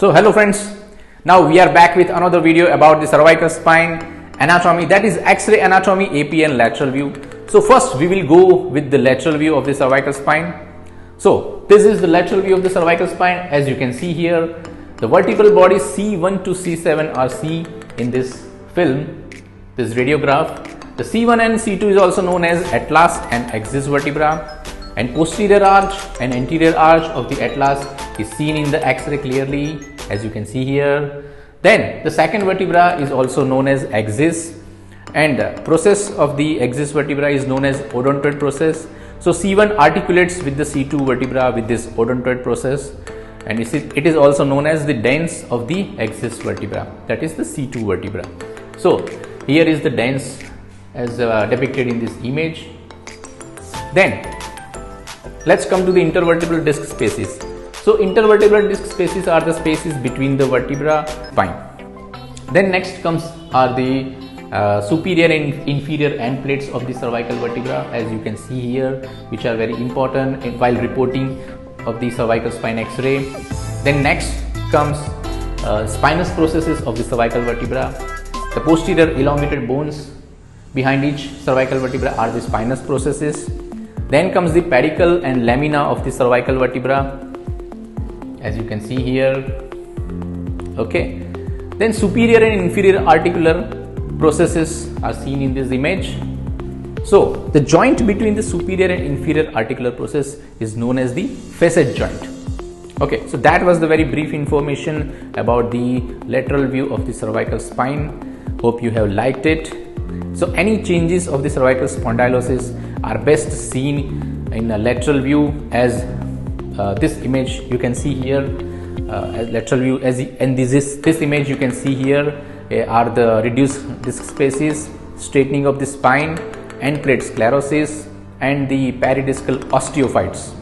So hello friends, now we are back with another video about the cervical spine anatomy, that is X-ray anatomy, AP and lateral view. So first we will go with the lateral view of the cervical spine. So this is the lateral view of the cervical spine. As you can see here, the vertebral bodies C1 to C7 are seen in this film, this radiograph. The C1 and C2 is also known as atlas and axis vertebra, and posterior arch and anterior arch of the atlas is seen in the X-ray clearly, as you can see here. Then the second vertebra is also known as axis, and the process of the axis vertebra is known as odontoid process. So C1 articulates with the C2 vertebra with this odontoid process, and it is also known as the dens of the axis vertebra, that is the C2 vertebra. So here is the dens as depicted in this image. Then let's come to the intervertebral disc spaces. So intervertebral disc spaces are the spaces between the vertebra spine. Then next comes are the superior and inferior end plates of the cervical vertebra, as you can see here, which are very important while reporting of the cervical spine X-ray. Then next comes spinous processes of the cervical vertebra. The posterior elongated bones behind each cervical vertebra are the spinous processes. Then comes the pedicle and lamina of the cervical vertebra, as you can see here. Okay. Then superior and inferior articular processes are seen in this image. So the joint between the superior and inferior articular process is known as the facet joint. Okay, so that was the very brief information about the lateral view of the cervical spine. Hope you have liked it. So any changes of the cervical spondylosis are best seen in a lateral view, as this image you can see here, as lateral view, and this image you can see here are the reduced disc spaces, straightening of the spine, end plate sclerosis, and the peridiscal osteophytes.